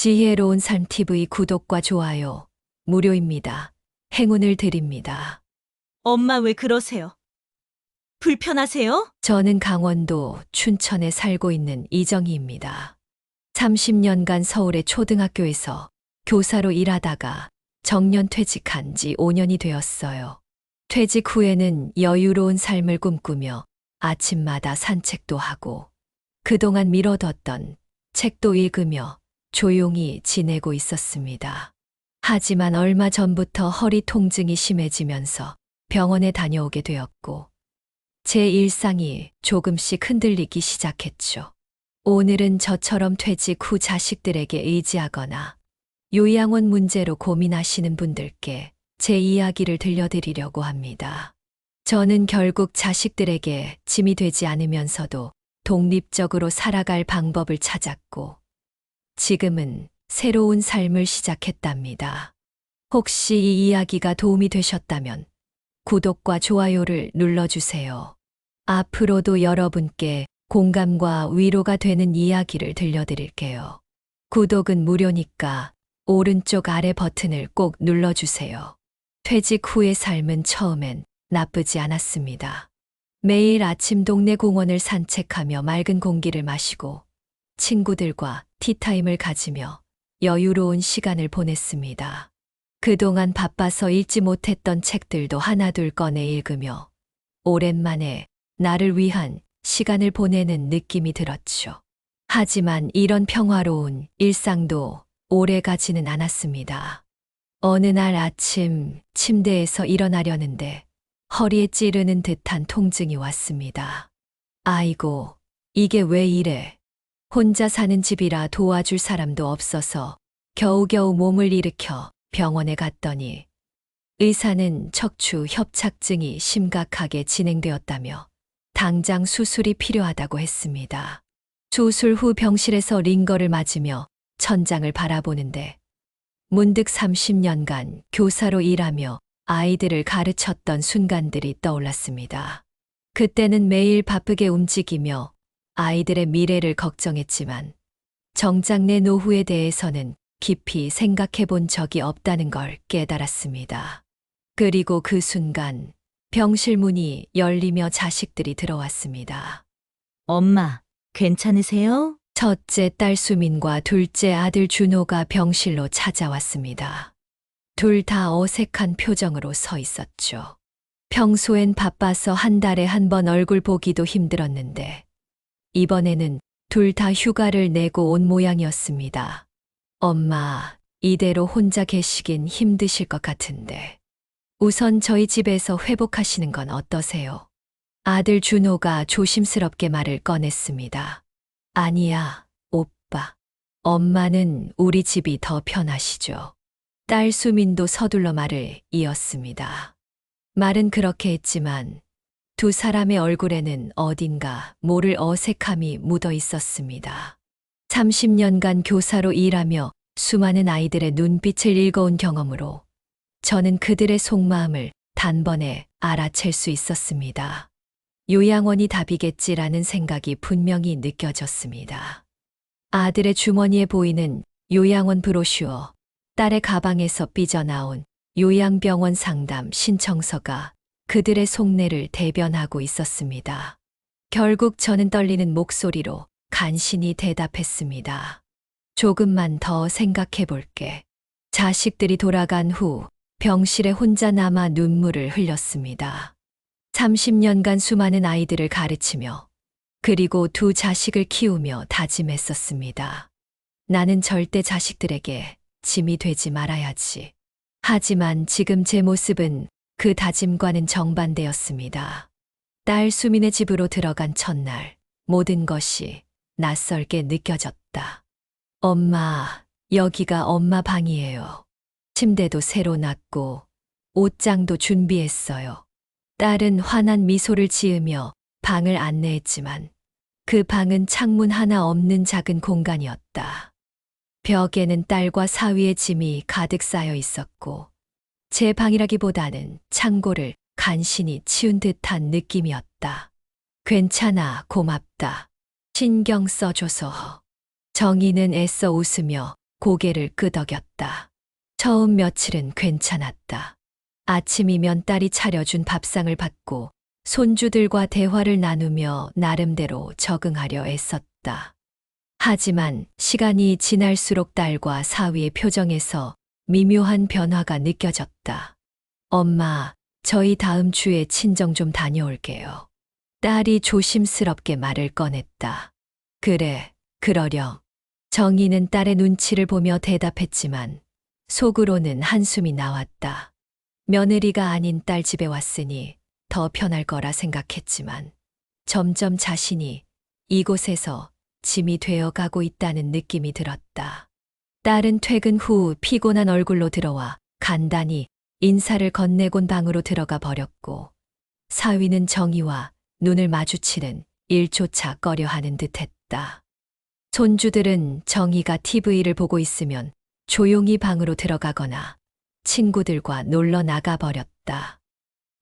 지혜로운 삶TV 구독과 좋아요 무료입니다. 행운을 드립니다. 엄마 왜 그러세요? 불편하세요? 저는 강원도 춘천에 살고 있는 이정희입니다. 30년간 서울의 초등학교에서 교사로 일하다가 정년 퇴직한 지 5년이 되었어요. 퇴직 후에는 여유로운 삶을 꿈꾸며 아침마다 산책도 하고 그동안 미뤄뒀던 책도 읽으며 조용히 지내고 있었습니다. 하지만 얼마 전부터 허리 통증이 심해지면서 병원에 다녀오게 되었고 제 일상이 조금씩 흔들리기 시작했죠. 오늘은 저처럼 퇴직 후 자식들에게 의지하거나 요양원 문제로 고민하시는 분들께 제 이야기를 들려드리려고 합니다. 저는 결국 자식들에게 짐이 되지 않으면서도 독립적으로 살아갈 방법을 찾았고 지금은 새로운 삶을 시작했답니다. 혹시 이 이야기가 도움이 되셨다면 구독과 좋아요를 눌러주세요. 앞으로도 여러분께 공감과 위로가 되는 이야기를 들려드릴게요. 구독은 무료니까 오른쪽 아래 버튼을 꼭 눌러주세요. 퇴직 후의 삶은 처음엔 나쁘지 않았습니다. 매일 아침 동네 공원을 산책하며 맑은 공기를 마시고 친구들과 티타임을 가지며 여유로운 시간을 보냈습니다. 그동안 바빠서 읽지 못했던 책들도 하나둘 꺼내 읽으며 오랜만에 나를 위한 시간을 보내는 느낌이 들었죠. 하지만 이런 평화로운 일상도 오래 가지는 않았습니다. 어느 날 아침 침대에서 일어나려는데 허리에 찌르는 듯한 통증이 왔습니다. 아이고, 이게 왜 이래? 혼자 사는 집이라 도와줄 사람도 없어서 겨우겨우 몸을 일으켜 병원에 갔더니 의사는 척추 협착증이 심각하게 진행되었다며 당장 수술이 필요하다고 했습니다. 수술 후 병실에서 링거를 맞으며 천장을 바라보는데 문득 30년간 교사로 일하며 아이들을 가르쳤던 순간들이 떠올랐습니다. 그때는 매일 바쁘게 움직이며 아이들의 미래를 걱정했지만 정작 내 노후에 대해서는 깊이 생각해 본 적이 없다는 걸 깨달았습니다. 그리고 그 순간 병실 문이 열리며 자식들이 들어왔습니다. 엄마, 괜찮으세요? 첫째 딸 수민과 둘째 아들 준호가 병실로 찾아왔습니다. 둘 다 어색한 표정으로 서 있었죠. 평소엔 바빠서 한 달에 한 번 얼굴 보기도 힘들었는데 이번에는 둘 다 휴가를 내고 온 모양이었습니다. 엄마, 이대로 혼자 계시긴 힘드실 것 같은데. 우선 저희 집에서 회복하시는 건 어떠세요? 아들 준호가 조심스럽게 말을 꺼냈습니다. 아니야, 오빠. 엄마는 우리 집이 더 편하시죠. 딸 수민도 서둘러 말을 이었습니다. 말은 그렇게 했지만 두 사람의 얼굴에는 어딘가 모를 어색함이 묻어 있었습니다. 30년간 교사로 일하며 수많은 아이들의 눈빛을 읽어온 경험으로 저는 그들의 속마음을 단번에 알아챌 수 있었습니다. 요양원이 답이겠지라는 생각이 분명히 느껴졌습니다. 아들의 주머니에 보이는 요양원 브로슈어, 딸의 가방에서 삐져나온 요양병원 상담 신청서가 그들의 속내를 대변하고 있었습니다. 결국 저는 떨리는 목소리로 간신히 대답했습니다. 조금만 더 생각해 볼게. 자식들이 돌아간 후 병실에 혼자 남아 눈물을 흘렸습니다. 30년간 수많은 아이들을 가르치며 그리고 두 자식을 키우며 다짐했었습니다. 나는 절대 자식들에게 짐이 되지 말아야지. 하지만 지금 제 모습은 그 다짐과는 정반대였습니다. 딸 수민의 집으로 들어간 첫날 모든 것이 낯설게 느껴졌다. 엄마, 여기가 엄마 방이에요. 침대도 새로 놨고 옷장도 준비했어요. 딸은 환한 미소를 지으며 방을 안내했지만 그 방은 창문 하나 없는 작은 공간이었다. 벽에는 딸과 사위의 짐이 가득 쌓여 있었고 제 방이라기보다는 창고를 간신히 치운 듯한 느낌이었다. 괜찮아, 고맙다. 신경 써줘서. 정희는 애써 웃으며 고개를 끄덕였다. 처음 며칠은 괜찮았다. 아침이면 딸이 차려준 밥상을 받고 손주들과 대화를 나누며 나름대로 적응하려 애썼다. 하지만 시간이 지날수록 딸과 사위의 표정에서 미묘한 변화가 느껴졌다. 엄마, 저희 다음 주에 친정 좀 다녀올게요. 딸이 조심스럽게 말을 꺼냈다. 그래, 그러렴. 정희는 딸의 눈치를 보며 대답했지만 속으로는 한숨이 나왔다. 며느리가 아닌 딸 집에 왔으니 더 편할 거라 생각했지만 점점 자신이 이곳에서 짐이 되어 가고 있다는 느낌이 들었다. 딸은 퇴근 후 피곤한 얼굴로 들어와 간단히 인사를 건네곤 방으로 들어가 버렸고 사위는 정희와 눈을 마주치는 일조차 꺼려하는 듯했다. 손주들은 정희가 TV를 보고 있으면 조용히 방으로 들어가거나 친구들과 놀러 나가버렸다.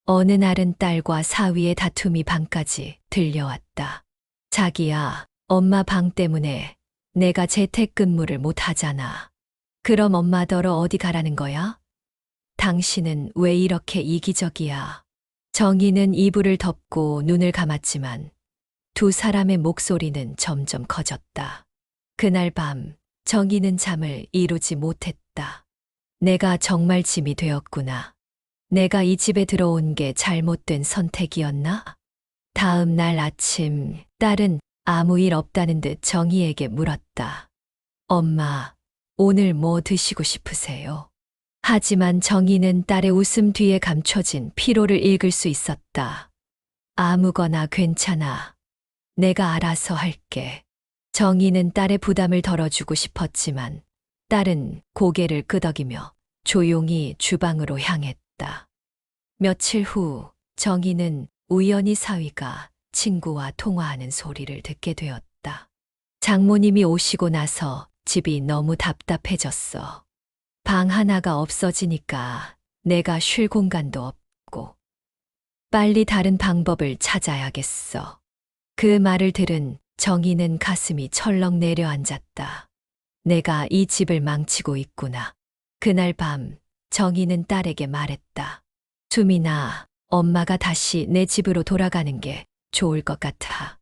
어느 날은 딸과 사위의 다툼이 방까지 들려왔다. 자기야, 엄마 방 때문에 내가 재택근무를 못 하잖아. 그럼 엄마더러 어디 가라는 거야? 당신은 왜 이렇게 이기적이야? 정희는 이불을 덮고 눈을 감았지만 두 사람의 목소리는 점점 커졌다. 그날 밤 정희는 잠을 이루지 못했다. 내가 정말 짐이 되었구나. 내가 이 집에 들어온 게 잘못된 선택이었나? 다음 날 아침 딸은 아무 일 없다는 듯 정희에게 물었다. 엄마, 오늘 뭐 드시고 싶으세요? 하지만 정희는 딸의 웃음 뒤에 감춰진 피로를 읽을 수 있었다. 아무거나 괜찮아. 내가 알아서 할게. 정희는 딸의 부담을 덜어주고 싶었지만 딸은 고개를 끄덕이며 조용히 주방으로 향했다. 며칠 후 정희는 우연히 사위가 친구와 통화하는 소리를 듣게 되었다. 장모님이 오시고 나서 집이 너무 답답해졌어. 방 하나가 없어지니까 내가 쉴 공간도 없고 빨리 다른 방법을 찾아야겠어. 그 말을 들은 정희는 가슴이 철렁 내려앉았다. 내가 이 집을 망치고 있구나. 그날 밤 정희는 딸에게 말했다. 수민아, 엄마가 다시 내 집으로 돌아가는 게 좋을 것 같아.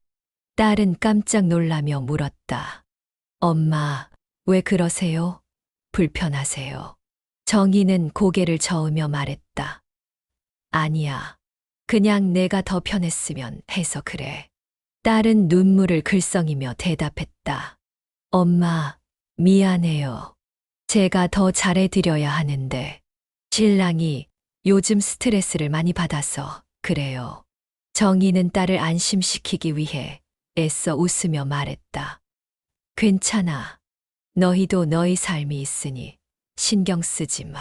딸은 깜짝 놀라며 물었다. 엄마, 왜 그러세요? 불편하세요? 정희는 고개를 저으며 말했다. 아니야. 그냥 내가 더 편했으면 해서 그래. 딸은 눈물을 글썽이며 대답했다. 엄마, 미안해요. 제가 더 잘해드려야 하는데 신랑이 요즘 스트레스를 많이 받아서 그래요. 정희는 딸을 안심시키기 위해 애써 웃으며 말했다. 괜찮아. 너희도 너희 삶이 있으니 신경 쓰지 마.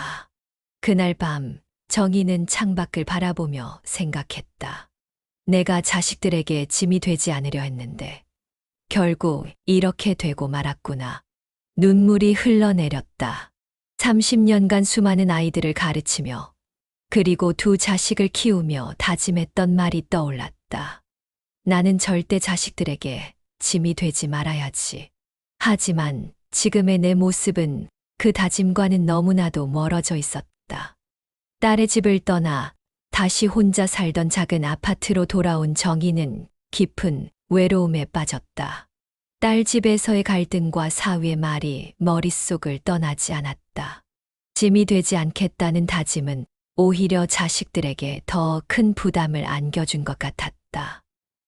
그날 밤 정희는 창밖을 바라보며 생각했다. 내가 자식들에게 짐이 되지 않으려 했는데 결국 이렇게 되고 말았구나. 눈물이 흘러내렸다. 30년간 수많은 아이들을 가르치며 그리고 두 자식을 키우며 다짐했던 말이 떠올랐다. 나는 절대 자식들에게 짐이 되지 말아야지. 하지만 지금의 내 모습은 그 다짐과는 너무나도 멀어져 있었다. 딸의 집을 떠나 다시 혼자 살던 작은 아파트로 돌아온 정희는 깊은 외로움에 빠졌다. 딸 집에서의 갈등과 사위의 말이 머릿속을 떠나지 않았다. 짐이 되지 않겠다는 다짐은 오히려 자식들에게 더 큰 부담을 안겨준 것 같았다.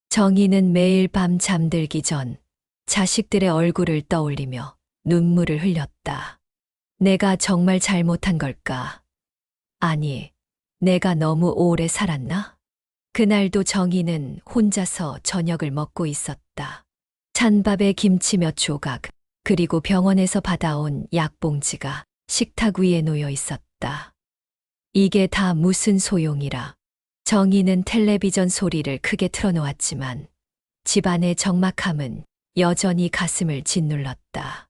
정희는 매일 밤 잠들기 전 자식들의 얼굴을 떠올리며 눈물을 흘렸다. 내가 정말 잘못한 걸까? 아니, 내가 너무 오래 살았나? 그날도 정희는 혼자서 저녁을 먹고 있었다. 찬밥에 김치 몇 조각, 그리고 병원에서 받아온 약봉지가 식탁 위에 놓여 있었다. 이게 다 무슨 소용이라. 정희는 텔레비전 소리를 크게 틀어놓았지만 집안의 적막함은 여전히 가슴을 짓눌렀다.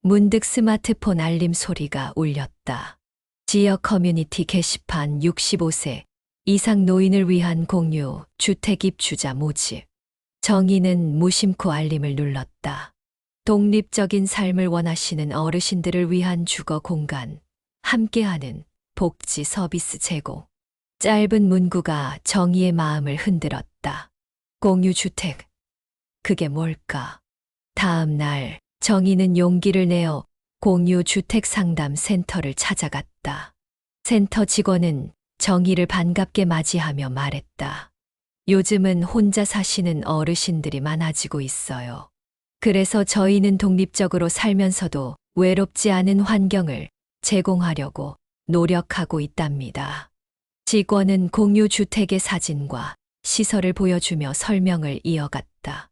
문득 스마트폰 알림 소리가 울렸다. 지역 커뮤니티 게시판 65세 이상 노인을 위한 공유 주택 입주자 모집. 정희는 무심코 알림을 눌렀다. 독립적인 삶을 원하시는 어르신들을 위한 주거 공간, 함께하는 복지 서비스 제공. 짧은 문구가 정희의 마음을 흔들었다. 공유주택. 그게 뭘까? 다음 날 정희는 용기를 내어 공유주택 상담 센터를 찾아갔다. 센터 직원은 정희를 반갑게 맞이하며 말했다. 요즘은 혼자 사시는 어르신들이 많아지고 있어요. 그래서 저희는 독립적으로 살면서도 외롭지 않은 환경을 제공하려고 노력하고 있답니다. 직원은 공유주택의 사진과 시설을 보여주며 설명을 이어갔다.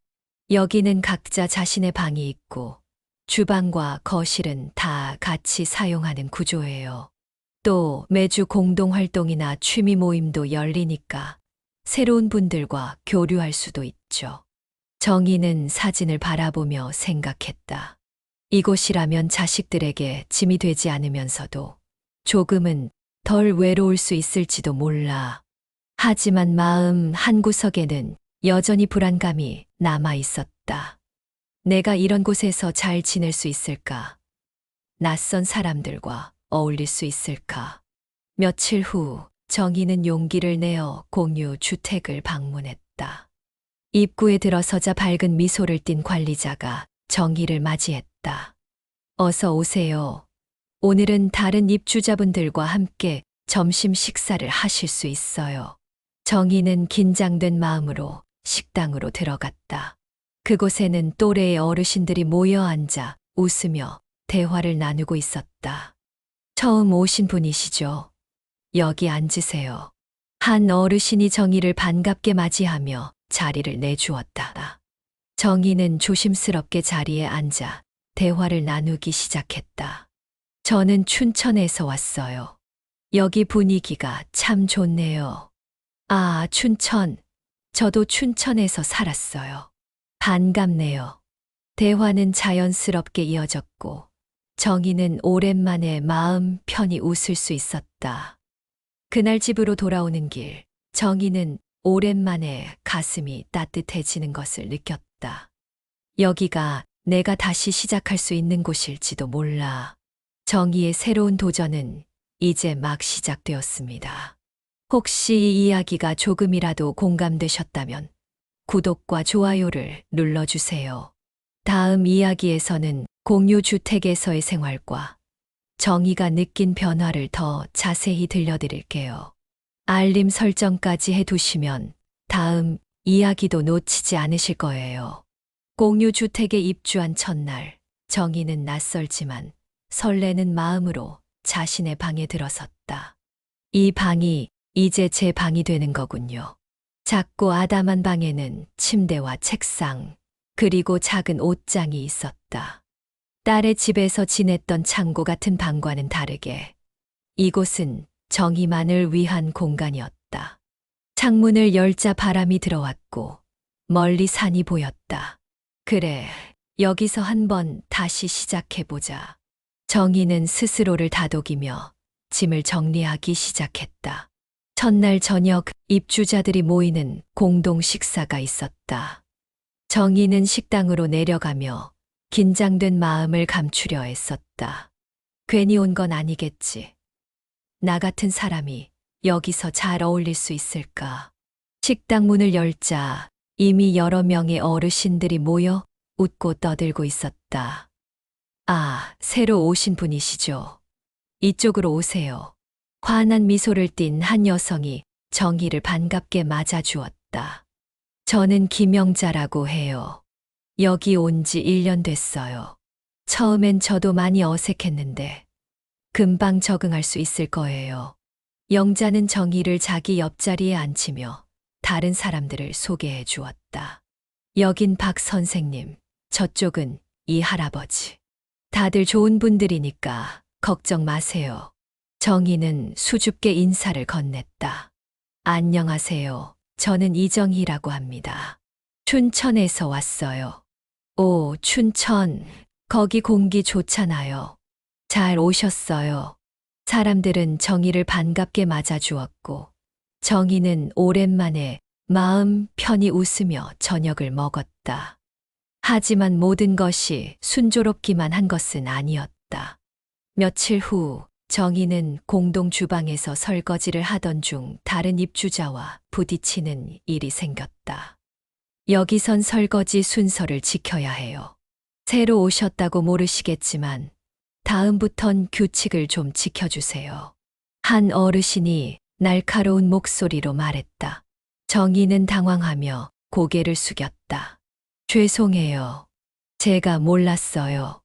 여기는 각자 자신의 방이 있고 주방과 거실은 다 같이 사용하는 구조예요. 또 매주 공동활동이나 취미 모임도 열리니까 새로운 분들과 교류할 수도 있죠. 정희는 사진을 바라보며 생각했다. 이곳이라면 자식들에게 짐이 되지 않으면서도 조금은 덜 외로울 수 있을지도 몰라. 하지만 마음 한구석에는 여전히 불안감이 남아 있었다. 내가 이런 곳에서 잘 지낼 수 있을까? 낯선 사람들과 어울릴 수 있을까? 며칠 후 정희는 용기를 내어 공유 주택을 방문했다. 입구에 들어서자 밝은 미소를 띤 관리자가 정희를 맞이했다. 어서 오세요. 오늘은 다른 입주자분들과 함께 점심 식사를 하실 수 있어요. 정희는 긴장된 마음으로 식당으로 들어갔다. 그곳에는 또래의 어르신들이 모여 앉아 웃으며 대화를 나누고 있었다. 처음 오신 분이시죠? 여기 앉으세요. 한 어르신이 정희를 반갑게 맞이하며 자리를 내주었다. 정희는 조심스럽게 자리에 앉아 대화를 나누기 시작했다. 저는 춘천에서 왔어요. 여기 분위기가 참 좋네요. 아, 춘천. 저도 춘천에서 살았어요. 반갑네요. 대화는 자연스럽게 이어졌고 정희는 오랜만에 마음 편히 웃을 수 있었다. 그날 집으로 돌아오는 길, 정희는 오랜만에 가슴이 따뜻해지는 것을 느꼈다. 여기가 내가 다시 시작할 수 있는 곳일지도 몰라. 정희의 새로운 도전은 이제 막 시작되었습니다. 혹시 이 이야기가 조금이라도 공감되셨다면 구독과 좋아요를 눌러주세요. 다음 이야기에서는 공유주택에서의 생활과 정희가 느낀 변화를 더 자세히 들려드릴게요. 알림 설정까지 해두시면 다음 이야기도 놓치지 않으실 거예요. 공유주택에 입주한 첫날, 정희는 낯설지만 설레는 마음으로 자신의 방에 들어섰다. 이 방이 이제 제 방이 되는 거군요. 작고 아담한 방에는 침대와 책상, 그리고 작은 옷장이 있었다. 딸의 집에서 지냈던 창고 같은 방과는 다르게 이곳은 정희만을 위한 공간이었다. 창문을 열자 바람이 들어왔고 멀리 산이 보였다. 그래, 여기서 한번 다시 시작해보자. 정희는 스스로를 다독이며 짐을 정리하기 시작했다. 첫날 저녁 입주자들이 모이는 공동 식사가 있었다. 정희는 식당으로 내려가며 긴장된 마음을 감추려 애썼다. 괜히 온 건 아니겠지. 나 같은 사람이 여기서 잘 어울릴 수 있을까? 식당 문을 열자 이미 여러 명의 어르신들이 모여 웃고 떠들고 있었다. 아, 새로 오신 분이시죠? 이쪽으로 오세요. 환한 미소를 띤 한 여성이 정희를 반갑게 맞아주었다. 저는 김영자라고 해요. 여기 온 지 1년 됐어요. 처음엔 저도 많이 어색했는데 금방 적응할 수 있을 거예요. 영자는 정희를 자기 옆자리에 앉히며 다른 사람들을 소개해 주었다. 여긴 박 선생님, 저쪽은 이 할아버지. 다들 좋은 분들이니까 걱정 마세요. 정희는 수줍게 인사를 건넸다. 안녕하세요. 저는 이정희라고 합니다. 춘천에서 왔어요. 오, 춘천. 거기 공기 좋잖아요. 잘 오셨어요. 사람들은 정희를 반갑게 맞아주었고 정희는 오랜만에 마음 편히 웃으며 저녁을 먹었다. 하지만 모든 것이 순조롭기만 한 것은 아니었다. 며칠 후 정희는 공동 주방에서 설거지를 하던 중 다른 입주자와 부딪히는 일이 생겼다. 여기선 설거지 순서를 지켜야 해요. 새로 오셨다고 모르시겠지만 다음부턴 규칙을 좀 지켜주세요. 한 어르신이 날카로운 목소리로 말했다. 정희는 당황하며 고개를 숙였다. 죄송해요. 제가 몰랐어요.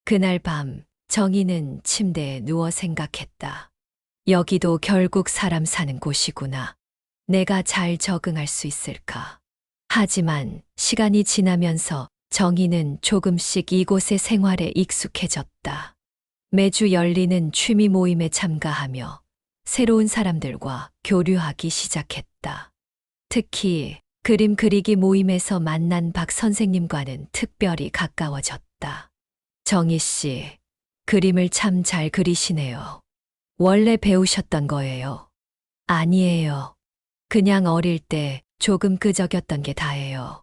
그날 밤 정희는 침대에 누워 생각했다. 여기도 결국 사람 사는 곳이구나. 내가 잘 적응할 수 있을까? 하지만 시간이 지나면서 정희는 조금씩 이곳의 생활에 익숙해졌다. 매주 열리는 취미 모임에 참가하며 새로운 사람들과 교류하기 시작했다. 특히 그림 그리기 모임에서 만난 박 선생님과는 특별히 가까워졌다. 정희 씨, 그림을 참 잘 그리시네요. 원래 배우셨던 거예요? 아니에요. 그냥 어릴 때 조금 끄적였던 게 다예요.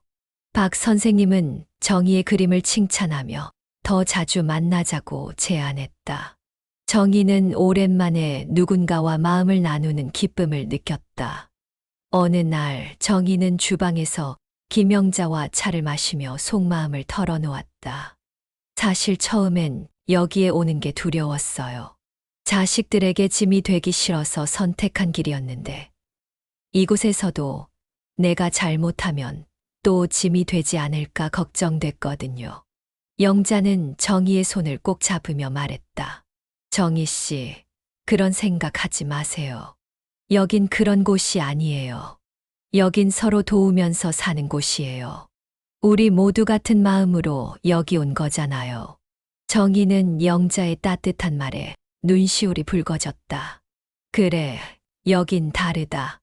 박 선생님은 정희의 그림을 칭찬하며 더 자주 만나자고 제안했다. 정희는 오랜만에 누군가와 마음을 나누는 기쁨을 느꼈다. 어느 날 정희는 주방에서 김영자와 차를 마시며 속마음을 털어놓았다. 사실 처음엔 여기에 오는 게 두려웠어요. 자식들에게 짐이 되기 싫어서 선택한 길이었는데 이곳에서도 내가 잘못하면 또 짐이 되지 않을까 걱정됐거든요. 영자는 정희의 손을 꼭 잡으며 말했다. 정희 씨, 그런 생각하지 마세요. 여긴 그런 곳이 아니에요. 여긴 서로 도우면서 사는 곳이에요. 우리 모두 같은 마음으로 여기 온 거잖아요. 정희는 영자의 따뜻한 말에 눈시울이 붉어졌다. 그래, 여긴 다르다.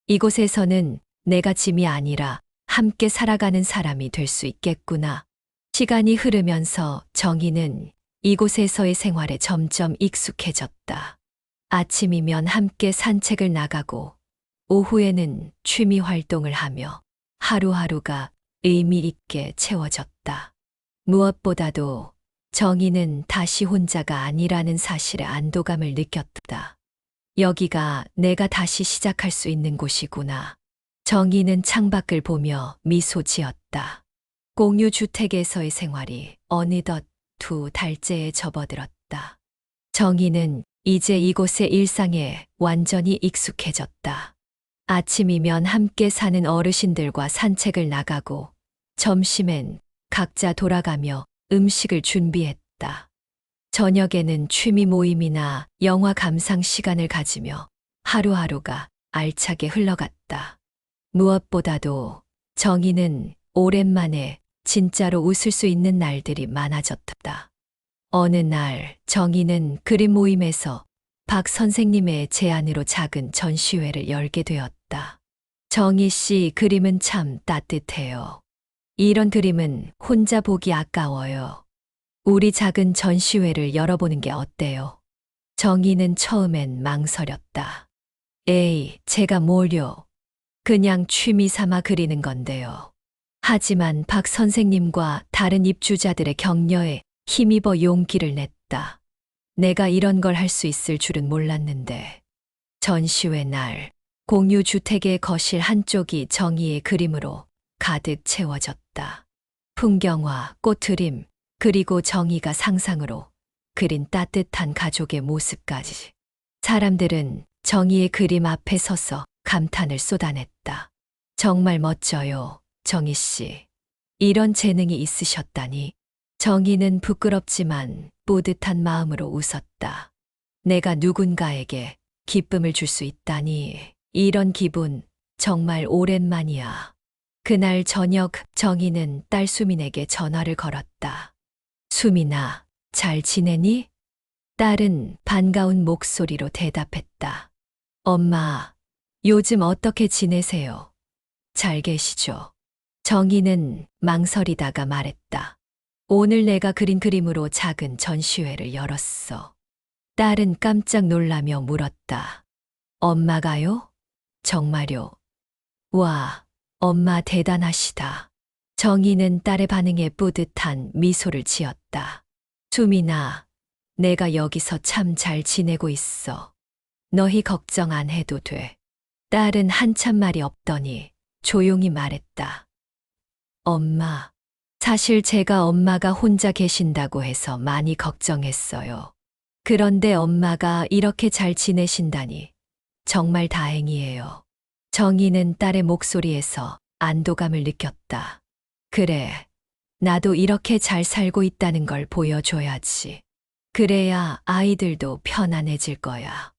이곳에서는 내가 짐이 아니라 함께 살아가는 사람이 될 수 있겠구나. 시간이 흐르면서 정희는 이곳에서의 생활에 점점 익숙해졌다. 아침이면 함께 산책을 나가고 오후에는 취미 활동을 하며 하루하루가 의미 있게 채워졌다. 무엇보다도 정희는 다시 혼자가 아니라는 사실에 안도감을 느꼈다. 여기가 내가 다시 시작할 수 있는 곳이구나. 정희는 창밖을 보며 미소 지었다. 공유주택에서의 생활이 어느덧 2달째에 접어들었다. 정희는 이제 이곳의 일상에 완전히 익숙해졌다. 아침이면 함께 사는 어르신들과 산책을 나가고 점심엔 각자 돌아가며 음식을 준비했다. 저녁에는 취미 모임이나 영화 감상 시간을 가지며 하루하루가 알차게 흘러갔다. 무엇보다도 정희는 오랜만에 진짜로 웃을 수 있는 날들이 많아졌다. 어느 날 정희는 그림 모임에서 박 선생님의 제안으로 작은 전시회를 열게 되었다. 정희 씨 그림은 참 따뜻해요. 이런 그림은 혼자 보기 아까워요. 우리 작은 전시회를 열어보는 게 어때요? 정희는 처음엔 망설였다. 에이, 제가 뭘요? 그냥 취미 삼아 그리는 건데요. 하지만 박 선생님과 다른 입주자들의 격려에 힘입어 용기를 냈다. 내가 이런 걸 할 수 있을 줄은 몰랐는데. 전시회 날, 공유주택의 거실 한쪽이 정희의 그림으로 가득 채워졌다. 풍경화, 꽃그림, 그리고 정희가 상상으로 그린 따뜻한 가족의 모습까지. 사람들은 정희의 그림 앞에 서서 감탄을 쏟아냈다. 정말 멋져요, 정희 씨. 이런 재능이 있으셨다니. 정희는 부끄럽지만 뿌듯한 마음으로 웃었다. 내가 누군가에게 기쁨을 줄 수 있다니, 이런 기분 정말 오랜만이야. 그날 저녁 정희는 딸 수민에게 전화를 걸었다. 수민아, 잘 지내니? 딸은 반가운 목소리로 대답했다. 엄마, 요즘 어떻게 지내세요? 잘 계시죠? 정희는 망설이다가 말했다. 오늘 내가 그린 그림으로 작은 전시회를 열었어. 딸은 깜짝 놀라며 물었다. 엄마가요? 정말요? 와, 엄마 대단하시다. 정희는 딸의 반응에 뿌듯한 미소를 지었다. 수민아, 내가 여기서 참 잘 지내고 있어. 너희 걱정 안 해도 돼. 딸은 한참 말이 없더니 조용히 말했다. 엄마, 사실 제가 엄마가 혼자 계신다고 해서 많이 걱정했어요. 그런데 엄마가 이렇게 잘 지내신다니 정말 다행이에요. 정희는 딸의 목소리에서 안도감을 느꼈다. 그래, 나도 이렇게 잘 살고 있다는 걸 보여줘야지. 그래야 아이들도 편안해질 거야.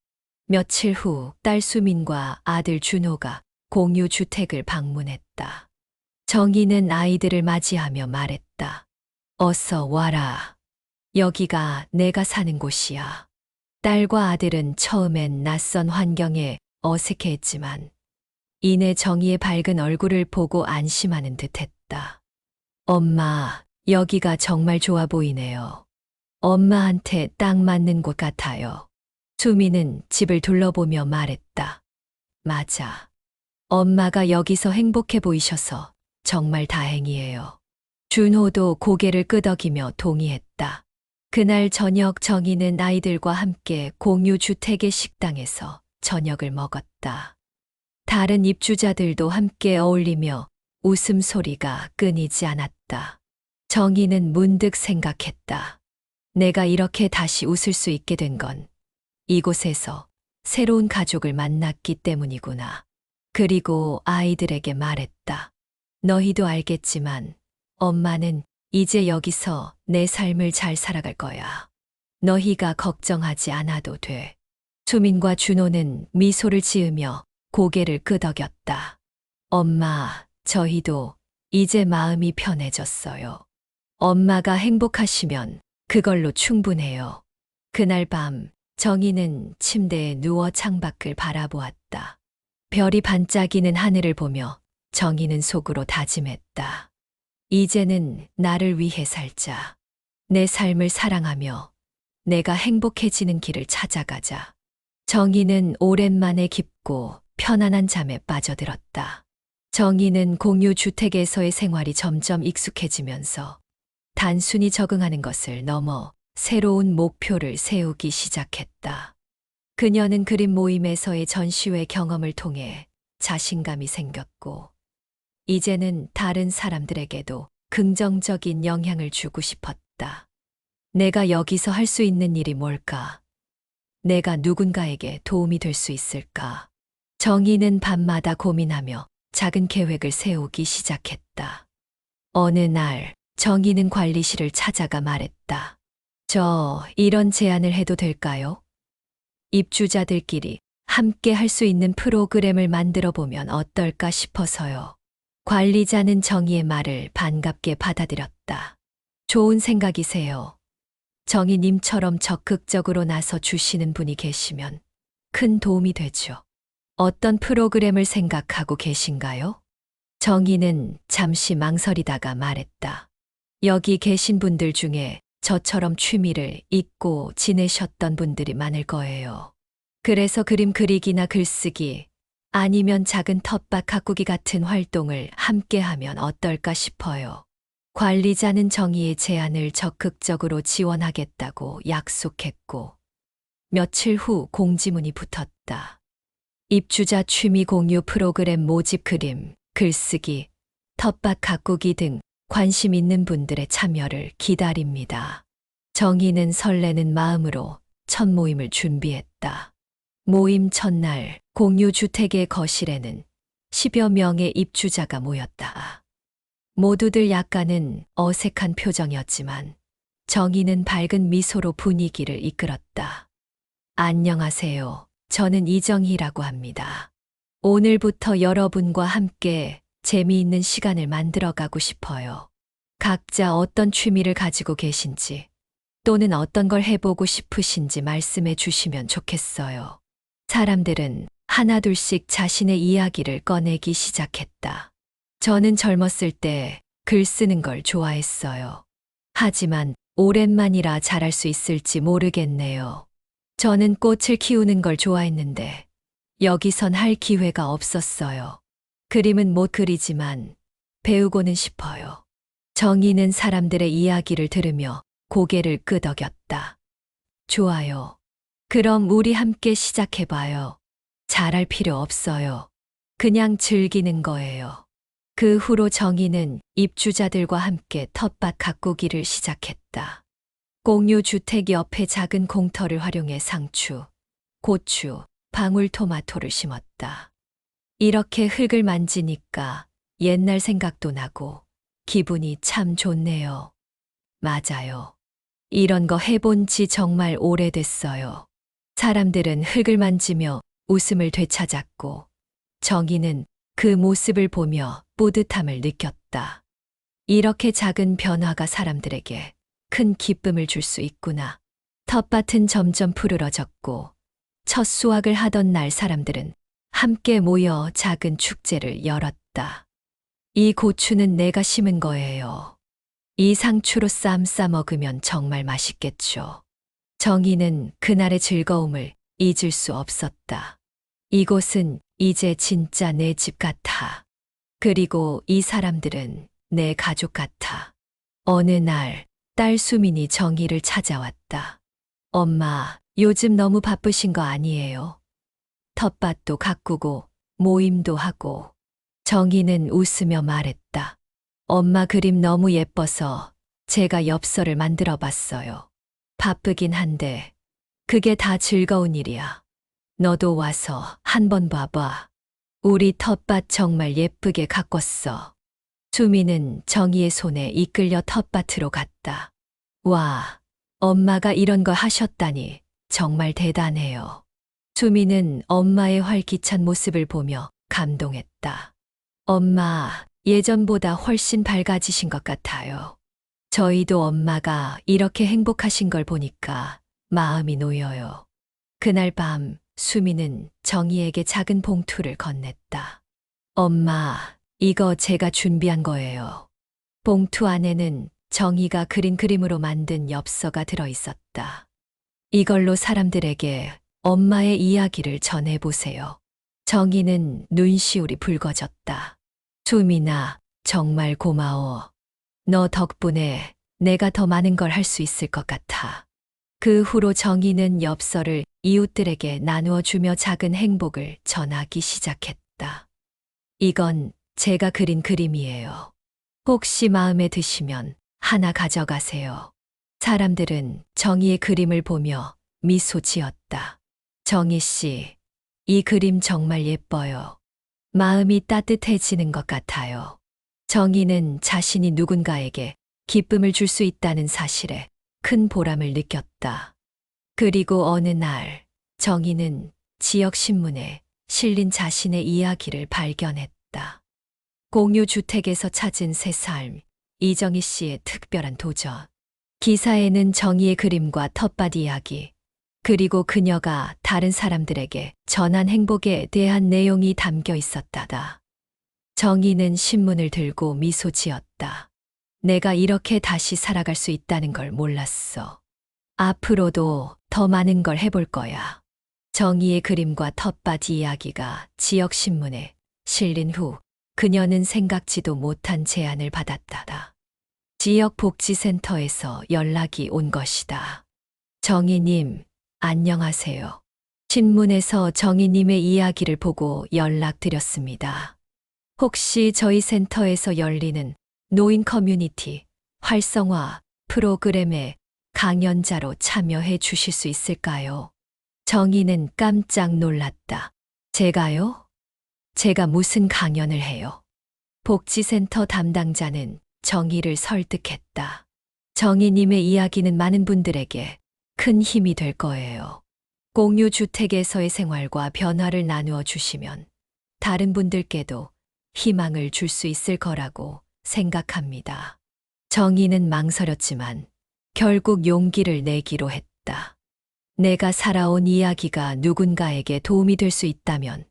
며칠 후 딸 수민과 아들 준호가 공유 주택을 방문했다. 정희는 아이들을 맞이하며 말했다. 어서 와라. 여기가 내가 사는 곳이야. 딸과 아들은 처음엔 낯선 환경에 어색해했지만 이내 정희의 밝은 얼굴을 보고 안심하는 듯했다. 엄마, 여기가 정말 좋아 보이네요. 엄마한테 딱 맞는 곳 같아요. 수미는 집을 둘러보며 말했다. 맞아. 엄마가 여기서 행복해 보이셔서 정말 다행이에요. 준호도 고개를 끄덕이며 동의했다. 그날 저녁 정희는 아이들과 함께 공유 주택의 식당에서 저녁을 먹었다. 다른 입주자들도 함께 어울리며 웃음소리가 끊이지 않았다. 정희는 문득 생각했다. 내가 이렇게 다시 웃을 수 있게 된 건 이곳에서 새로운 가족을 만났기 때문이구나. 그리고 아이들에게 말했다. 너희도 알겠지만 엄마는 이제 여기서 내 삶을 잘 살아갈 거야. 너희가 걱정하지 않아도 돼. 수민과 준호는 미소를 지으며 고개를 끄덕였다. 엄마, 저희도 이제 마음이 편해졌어요. 엄마가 행복하시면 그걸로 충분해요. 그날 밤 정희는 침대에 누워 창밖을 바라보았다. 별이 반짝이는 하늘을 보며 정희는 속으로 다짐했다. 이제는 나를 위해 살자. 내 삶을 사랑하며 내가 행복해지는 길을 찾아가자. 정희는 오랜만에 깊고 편안한 잠에 빠져들었다. 정희는 공유 주택에서의 생활이 점점 익숙해지면서 단순히 적응하는 것을 넘어 새로운 목표를 세우기 시작했다. 그녀는 그림 모임에서의 전시회 경험을 통해 자신감이 생겼고, 이제는 다른 사람들에게도 긍정적인 영향을 주고 싶었다. 내가 여기서 할 수 있는 일이 뭘까? 내가 누군가에게 도움이 될 수 있을까? 정희는 밤마다 고민하며 작은 계획을 세우기 시작했다. 어느 날 정희는 관리실을 찾아가 말했다. 저 이런 제안을 해도 될까요? 입주자들끼리 함께 할 수 있는 프로그램을 만들어 보면 어떨까 싶어서요. 관리자는 정희의 말을 반갑게 받아들였다. 좋은 생각이세요. 정희님처럼 적극적으로 나서 주시는 분이 계시면 큰 도움이 되죠. 어떤 프로그램을 생각하고 계신가요? 정희는 잠시 망설이다가 말했다. 여기 계신 분들 중에 저처럼 취미를 잊고 지내셨던 분들이 많을 거예요. 그래서 그림 그리기나 글쓰기, 아니면 작은 텃밭 가꾸기 같은 활동을 함께 하면 어떨까 싶어요. 관리자는 정희의 제안을 적극적으로 지원하겠다고 약속했고, 며칠 후 공지문이 붙었다. 입주자 취미 공유 프로그램 모집 그림, 글쓰기, 텃밭 가꾸기 등 관심 있는 분들의 참여를 기다립니다. 정희는 설레는 마음으로 첫 모임을 준비했다. 모임 첫날 공유 주택의 거실에는 10여 명의 입주자가 모였다. 모두들 약간은 어색한 표정이었지만 정희는 밝은 미소로 분위기를 이끌었다. 안녕하세요. 저는 이정희라고 합니다. 오늘부터 여러분과 함께 재미있는 시간을 만들어가고 싶어요. 각자 어떤 취미를 가지고 계신지 또는 어떤 걸 해보고 싶으신지 말씀해 주시면 좋겠어요. 사람들은 하나둘씩 자신의 이야기를 꺼내기 시작했다. 저는 젊었을 때 글 쓰는 걸 좋아했어요. 하지만 오랜만이라 잘할 수 있을지 모르겠네요. 저는 꽃을 키우는 걸 좋아했는데 여기선 할 기회가 없었어요. 그림은 못 그리지만 배우고는 싶어요. 정희는 사람들의 이야기를 들으며 고개를 끄덕였다. 좋아요. 그럼 우리 함께 시작해봐요. 잘할 필요 없어요. 그냥 즐기는 거예요. 그 후로 정희는 입주자들과 함께 텃밭 가꾸기를 시작했다. 공유 주택 옆에 작은 공터를 활용해 상추, 고추, 방울토마토를 심었다. 이렇게 흙을 만지니까 옛날 생각도 나고 기분이 참 좋네요. 맞아요. 이런 거 해본 지 정말 오래됐어요. 사람들은 흙을 만지며 웃음을 되찾았고 정희는 그 모습을 보며 뿌듯함을 느꼈다. 이렇게 작은 변화가 사람들에게 큰 기쁨을 줄 수 있구나. 텃밭은 점점 푸르러졌고 첫 수확을 하던 날 사람들은 함께 모여 작은 축제를 열었다. 이 고추는 내가 심은 거예요. 이 상추로 쌈 싸 먹으면 정말 맛있겠죠. 정희는 그날의 즐거움을 잊을 수 없었다. 이곳은 이제 진짜 내 집 같아. 그리고 이 사람들은 내 가족 같아. 어느 날 딸 수민이 정희를 찾아왔다. 엄마, 요즘 너무 바쁘신 거 아니에요? 텃밭도 가꾸고 모임도 하고. 정희는 웃으며 말했다. 엄마 그림 너무 예뻐서 제가 엽서를 만들어 봤어요. 바쁘긴 한데 그게 다 즐거운 일이야. 너도 와서 한번 봐봐. 우리 텃밭 정말 예쁘게 가꿨어. 수미는 정희의 손에 이끌려 텃밭으로 갔다. 와, 엄마가 이런 거 하셨다니 정말 대단해요. 수미는 엄마의 활기찬 모습을 보며 감동했다. 엄마, 예전보다 훨씬 밝아지신 것 같아요. 저희도 엄마가 이렇게 행복하신 걸 보니까 마음이 놓여요. 그날 밤 수미는 정희에게 작은 봉투를 건넸다. 엄마, 이거 제가 준비한 거예요. 봉투 안에는 정희가 그린 그림으로 만든 엽서가 들어 있었다. 이걸로 사람들에게 엄마의 이야기를 전해보세요. 정희는 눈시울이 붉어졌다. 수민아, 정말 고마워. 너 덕분에 내가 더 많은 걸 할 수 있을 것 같아. 그 후로 정희는 엽서를 이웃들에게 나누어 주며 작은 행복을 전하기 시작했다. 이건 제가 그린 그림이에요. 혹시 마음에 드시면 하나 가져가세요. 사람들은 정희의 그림을 보며 미소 지었다. 정희 씨, 이 그림 정말 예뻐요. 마음이 따뜻해지는 것 같아요. 정희는 자신이 누군가에게 기쁨을 줄 수 있다는 사실에 큰 보람을 느꼈다. 그리고 어느 날 정희는 지역 신문에 실린 자신의 이야기를 발견했다. 공유 주택에서 찾은 새 삶, 이정희 씨의 특별한 도전. 기사에는 정희의 그림과 텃밭 이야기, 그리고 그녀가 다른 사람들에게 전한 행복에 대한 내용이 담겨 있었다. 정희는 신문을 들고 미소 지었다. 내가 이렇게 다시 살아갈 수 있다는 걸 몰랐어. 앞으로도 더 많은 걸 해볼 거야. 정희의 그림과 텃밭 이야기가 지역 신문에 실린 후 그녀는 생각지도 못한 제안을 받았다. 지역 복지센터에서 연락이 온 것이다. 정희님, 안녕하세요. 신문에서 정희님의 이야기를 보고 연락드렸습니다. 혹시 저희 센터에서 열리는 노인 커뮤니티 활성화 프로그램에 강연자로 참여해 주실 수 있을까요? 정희는 깜짝 놀랐다. 제가요? 제가 무슨 강연을 해요? 복지센터 담당자는 정희를 설득했다. 정희님의 이야기는 많은 분들에게 큰 힘이 될 거예요. 공유 주택에서의 생활과 변화를 나누어 주시면 다른 분들께도 희망을 줄 수 있을 거라고 생각합니다. 정희는 망설였지만 결국 용기를 내기로 했다. 내가 살아온 이야기가 누군가에게 도움이 될 수 있다면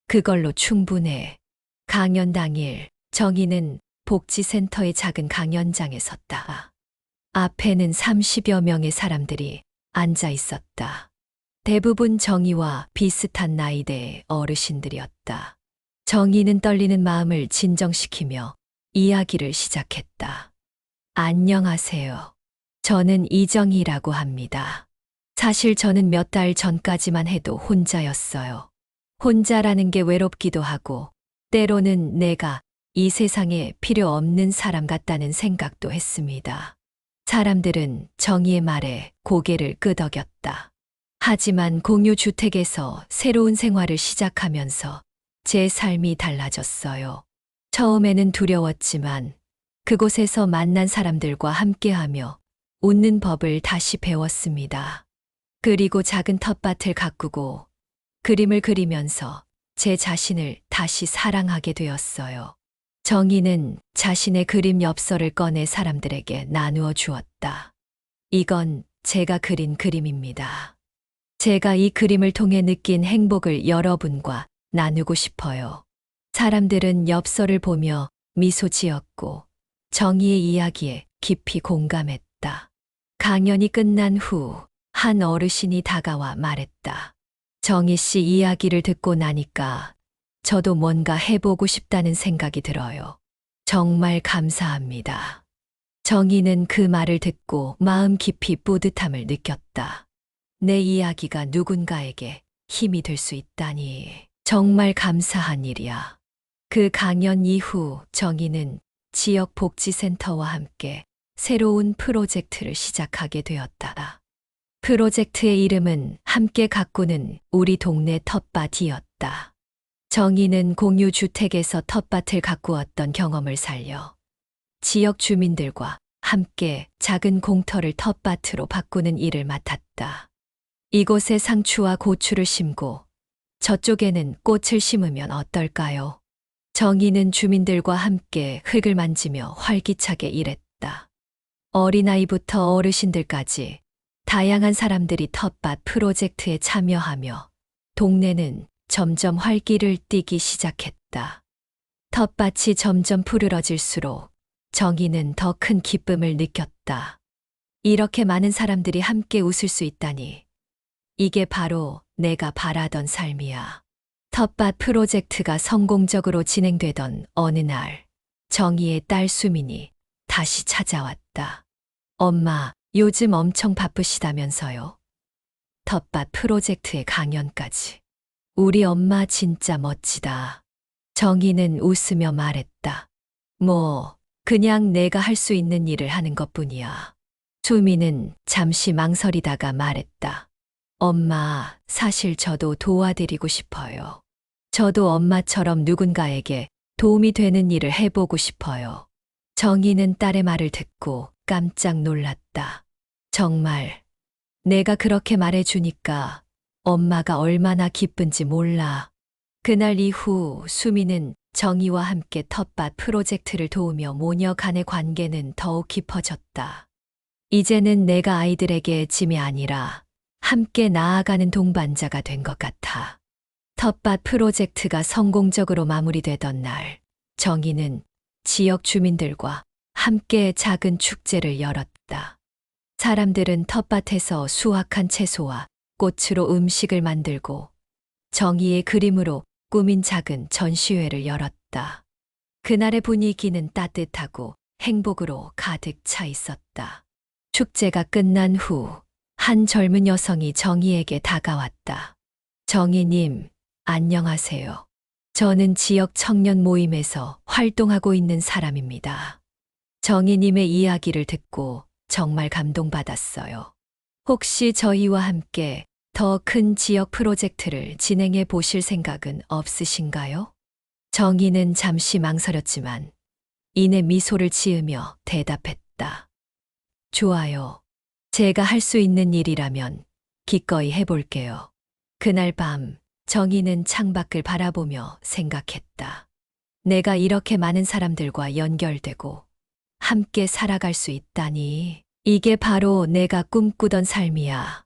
그걸로 충분해. 강연 당일 정희는 복지센터의 작은 강연장에 섰다. 앞에는 30여 명의 사람들이 앉아 있었다. 대부분 정희와 비슷한 나이대의 어르신들이었다. 정희는 떨리는 마음을 진정시키며 이야기를 시작했다. 안녕하세요. 저는 이정희라고 합니다. 사실 저는 몇 달 전까지만 해도 혼자였어요. 혼자라는 게 외롭기도 하고, 때로는 내가 이 세상에 필요 없는 사람 같다는 생각도 했습니다. 사람들은 정희의 말에 고개를 끄덕였다. 하지만 공유주택에서 새로운 생활을 시작하면서 제 삶이 달라졌어요. 처음에는 두려웠지만 그곳에서 만난 사람들과 함께하며 웃는 법을 다시 배웠습니다. 그리고 작은 텃밭을 가꾸고 그림을 그리면서 제 자신을 다시 사랑하게 되었어요. 정희는 자신의 그림 엽서를 꺼내 사람들에게 나누어 주었다. 이건 제가 그린 그림입니다. 제가 이 그림을 통해 느낀 행복을 여러분과 나누고 싶어요. 사람들은 엽서를 보며 미소 지었고 정희의 이야기에 깊이 공감했다. 강연이 끝난 후 한 어르신이 다가와 말했다. 정희 씨 이야기를 듣고 나니까 저도 뭔가 해보고 싶다는 생각이 들어요. 정말 감사합니다. 정희는 그 말을 듣고 마음 깊이 뿌듯함을 느꼈다. 내 이야기가 누군가에게 힘이 될 수 있다니 정말 감사한 일이야. 그 강연 이후 정희는 지역 복지센터와 함께 새로운 프로젝트를 시작하게 되었다. 프로젝트의 이름은 함께 가꾸는 우리 동네 텃밭이었다. 정희는 공유주택에서 텃밭을 가꾸었던 경험을 살려 지역 주민들과 함께 작은 공터를 텃밭으로 바꾸는 일을 맡았다. 이곳에 상추와 고추를 심고 저쪽에는 꽃을 심으면 어떨까요? 정희는 주민들과 함께 흙을 만지며 활기차게 일했다. 어린아이부터 어르신들까지 다양한 사람들이 텃밭 프로젝트에 참여하며 동네는 점점 활기를 띠기 시작했다. 텃밭이 점점 푸르러질수록 정희는 더 큰 기쁨을 느꼈다. 이렇게 많은 사람들이 함께 웃을 수 있다니. 이게 바로 내가 바라던 삶이야. 텃밭 프로젝트가 성공적으로 진행되던 어느 날, 정희의 딸 수민이 다시 찾아왔다. 엄마, 요즘 엄청 바쁘시다면서요. 텃밭 프로젝트의 강연까지. 우리 엄마 진짜 멋지다. 정희는 웃으며 말했다. 뭐, 그냥 내가 할 수 있는 일을 하는 것뿐이야. 수미는 잠시 망설이다가 말했다. 엄마, 사실 저도 도와드리고 싶어요. 저도 엄마처럼 누군가에게 도움이 되는 일을 해보고 싶어요. 정희는 딸의 말을 듣고 깜짝 놀랐다. 정말, 내가 그렇게 말해주니까 엄마가 얼마나 기쁜지 몰라. 그날 이후 수미는 정희와 함께 텃밭 프로젝트를 도우며 모녀 간의 관계는 더욱 깊어졌다. 이제는 내가 아이들에게 짐이 아니라 함께 나아가는 동반자가 된 것 같아. 텃밭 프로젝트가 성공적으로 마무리되던 날, 정희는 지역 주민들과 함께 작은 축제를 열었다. 사람들은 텃밭에서 수확한 채소와 꽃으로 음식을 만들고 정희의 그림으로 꾸민 작은 전시회를 열었다. 그날의 분위기는 따뜻하고 행복으로 가득 차 있었다. 축제가 끝난 후 한 젊은 여성이 정희에게 다가왔다. 정희님, 안녕하세요. 저는 지역 청년 모임에서 활동하고 있는 사람입니다. 정희님의 이야기를 듣고 정말 감동받았어요. 혹시 저희와 함께 더 큰 지역 프로젝트를 진행해 보실 생각은 없으신가요? 정희는 잠시 망설였지만 이내 미소를 지으며 대답했다. 좋아요. 제가 할 수 있는 일이라면 기꺼이 해볼게요. 그날 밤 정희는 창밖을 바라보며 생각했다. 내가 이렇게 많은 사람들과 연결되고 함께 살아갈 수 있다니. 이게 바로 내가 꿈꾸던 삶이야.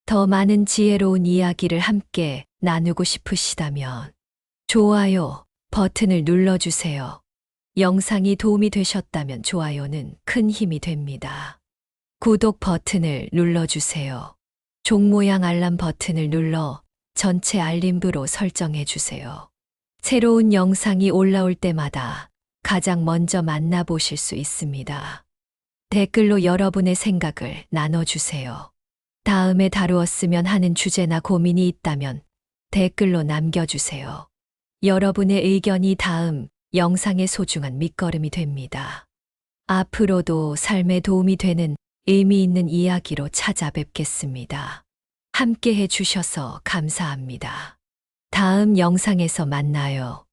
더 많은 지혜로운 이야기를 함께 나누고 싶으시다면 좋아요 버튼을 눌러주세요. 영상이 도움이 되셨다면 좋아요는 큰 힘이 됩니다. 구독 버튼을 눌러주세요. 종 모양 알람 버튼을 눌러 전체 알림부로 설정해 주세요. 새로운 영상이 올라올 때마다 가장 먼저 만나보실 수 있습니다. 댓글로 여러분의 생각을 나눠주세요. 다음에 다루었으면 하는 주제나 고민이 있다면 댓글로 남겨주세요. 여러분의 의견이 다음 영상의 소중한 밑거름이 됩니다. 앞으로도 삶에 도움이 되는 의미 있는 이야기로 찾아뵙겠습니다. 함께 해주셔서 감사합니다. 다음 영상에서 만나요.